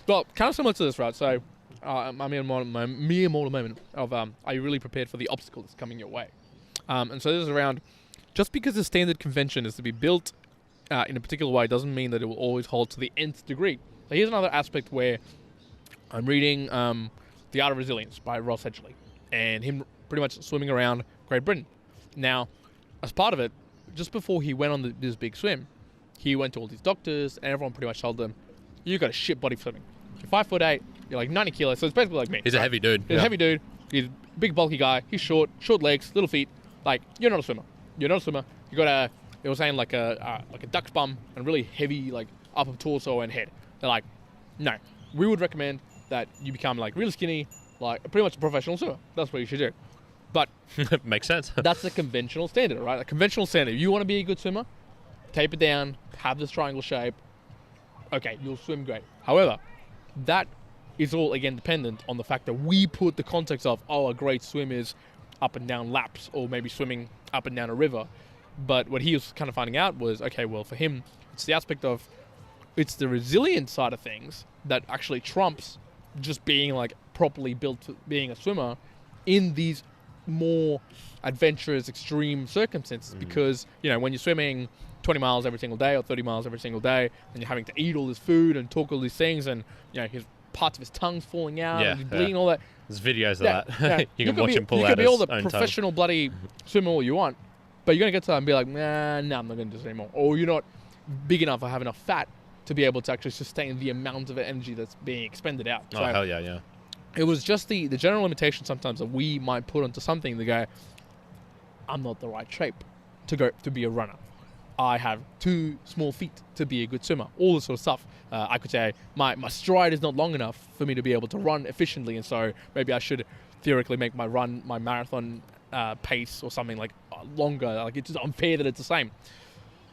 Well, kind of similar to this, right? So, my mere mortal moment of, are you really prepared for the obstacle that's coming your way? And so this is around, just because the standard convention is to be built in a particular way doesn't mean that it will always hold to the nth degree. So here's another aspect where I'm reading The Art of Resilience by Ross Edgley, and him pretty much swimming around Great Britain. Now, as part of it, just before he went on this big swim, he went to all these doctors, and everyone pretty much told them, you got a shit body swimming. You're 5'8", you're like 90 kilos, so it's basically like me. He's a heavy dude. He's a heavy dude. He's a big, bulky guy. He's short legs, little feet. Like, you're not a swimmer. You're not a swimmer. You got they were saying like a duck's bum and really heavy like upper torso and head. They're like, no, we would recommend that you become like really skinny, like pretty much a professional swimmer. That's what you should do. But makes sense. That's the conventional standard, right? A conventional standard. If you want to be a good swimmer, taper down, have this triangle shape. Okay, you'll swim great. However, that is all again dependent on the fact that we put the context of, oh, a great swim is up and down laps, or maybe swimming up and down a river. But what he was kind of finding out was, okay, well, for him, it's the aspect of, it's the resilient side of things that actually trumps just being like properly built to being a swimmer in these more adventurous, extreme circumstances. Because, you know, when you're swimming 20 miles every single day or 30 miles every single day, and you're having to eat all this food and talk all these things, and, you know, his parts of his tongue's falling out, and he's bleeding, all that. There's videos of that. Yeah. You can watch him pull out his You can be all the own professional bloody swimmer all you want, but you're going to get to that and be like, nah, I'm not going to do this anymore. Or you're not big enough or have enough fat to be able to actually sustain the amount of energy that's being expended out. Oh, hell yeah. It was just the general limitation sometimes that we might put onto something to go, I'm not the right shape to be a runner. I have too small feet to be a good swimmer. All this sort of stuff. I could say my stride is not long enough for me to be able to run efficiently, and so maybe I should theoretically make my marathon pace or something like longer. Like, it's just unfair that it's the same.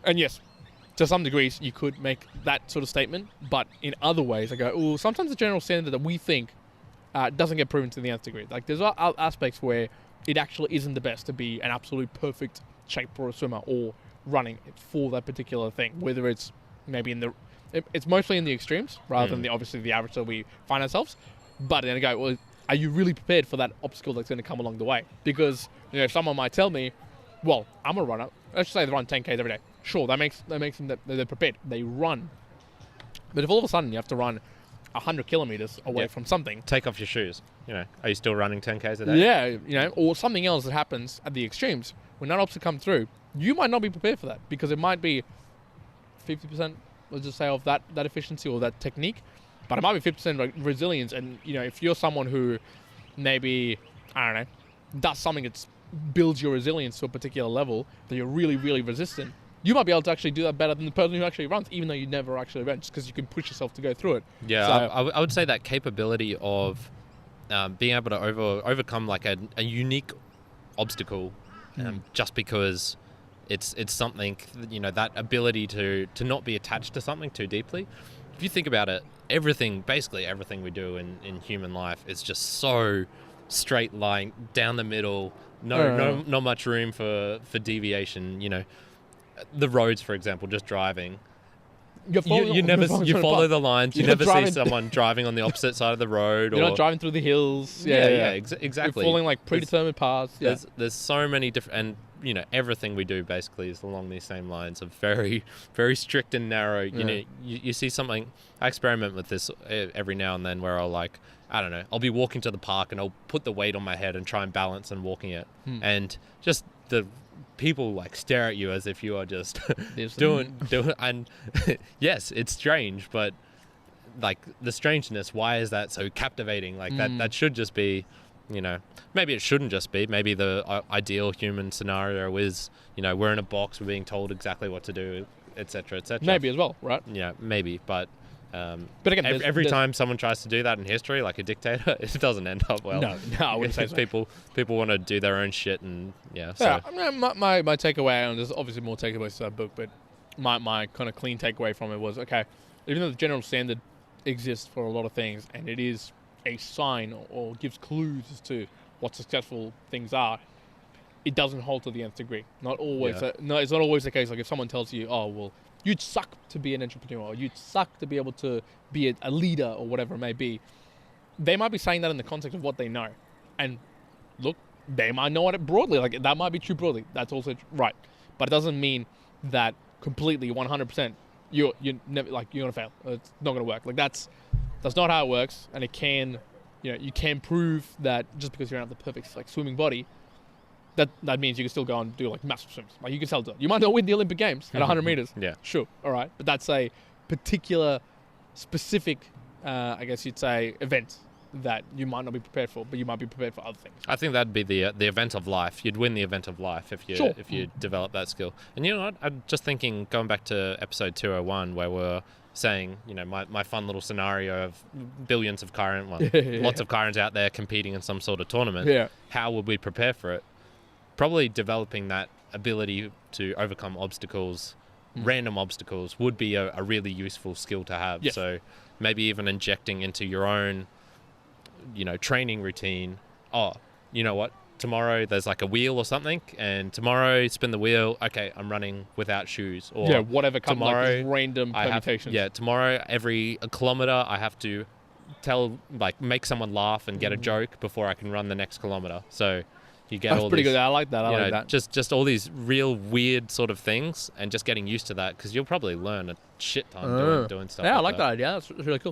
And yes, to some degrees, you could make that sort of statement, but in other ways, I go, oh, sometimes the general standard that we think doesn't get proven to the nth degree. Like, there's aspects where it actually isn't the best to be an absolute perfect shape for a swimmer or running for that particular thing, whether it's maybe it's mostly in the extremes rather than obviously the average that we find ourselves. But then I go, well, are you really prepared for that obstacle that's going to come along the way? Because, you know, if someone might tell me, well, I'm a runner, let's just say they run 10Ks every day. Sure, that makes them that they're prepared. They run. But if all of a sudden you have to run 100 kilometers away from something, take off your shoes. You know, are you still running 10Ks a day? Yeah, you know, or something else that happens at the extremes when that obstacle comes through, you might not be prepared for that, because it might be 50%, let's just say, of that efficiency or that technique, but it might be 50% resilience. And, you know, if you're someone who maybe, I don't know, does something that builds your resilience to a particular level, that you're really, really resistant, you might be able to actually do that better than the person who actually runs, even though you never actually ran, just because you can push yourself to go through it. Yeah, so, I would say that capability of being able to overcome like a unique obstacle, just because it's something, you know, that ability to not be attached to something too deeply. If you think about it, basically everything we do in human life is just so straight line down the middle, not much room for deviation. You know, the roads, for example, just driving. You follow the lines. You never see someone driving on the opposite side of the road. You're not driving through the hills. Exactly. You're following like predetermined paths. Yeah. There's so many different, and you know, everything we do basically is along these same lines of very, very strict and narrow. You know, you see something. I experiment with this every now and then, where I'll be walking to the park and I'll put the weight on my head and try and balance and walking it, and just the people like stare at you as if you are just doing and yes, it's strange, but like the strangeness, why is that so captivating? Like that should just be, you know, maybe it shouldn't just be, maybe the ideal human scenario is, you know, we're in a box, we're being told exactly what to do, etc. Maybe as well, right? Yeah, maybe, but again, every time someone tries to do that in history, like a dictator, it doesn't end up well. No, I wouldn't say so. People want to do their own shit, and I mean, my takeaway, and there's obviously more takeaways to that book, but my kind of clean takeaway from it was, okay, even though the general standard exists for a lot of things, and it is a sign or gives clues as to what successful things are, it doesn't hold to the nth degree. Not always. It's not always the case. Like if someone tells you, oh well, you'd suck to be an entrepreneur, or you'd suck to be able to be a leader or whatever it may be. They might be saying that in the context of what they know. And look, they might know it broadly. Like, that might be true broadly. That's also right. But it doesn't mean that completely 100% you're never, like, you're gonna fail. It's not gonna work. Like, that's not how it works. And it can, you can prove that just because you don't have the perfect like swimming body, that means you can still go and do like massive swims. Like, you can still do it. You might not win the Olympic Games at 100 meters. Yeah. Sure. All right. But that's a particular, specific, I guess you'd say, event that you might not be prepared for, but you might be prepared for other things. I think that'd be the event of life. You'd win the event of life if you develop that skill. And you know what? I'm just thinking, going back to episode 201, where we're saying, my fun little scenario of billions of lots of Kyrens out there competing in some sort of tournament. Yeah. How would we prepare for it? Probably developing that ability to overcome obstacles, random obstacles, would be a really useful skill to have. Yes. So maybe even injecting into your own, training routine. Oh, you know what? Tomorrow there's like a wheel or something, and tomorrow spin the wheel. Okay, I'm running without shoes. Or whatever comes, tomorrow, like, random permutations. Tomorrow every kilometer I have to make someone laugh and get a joke before I can run the next kilometer. So you get That's all pretty these, good. I like that. I like that. Just all these real weird sort of things, and just getting used to that, because you'll probably learn a shit ton doing stuff. Yeah, I like like that idea. That's really cool.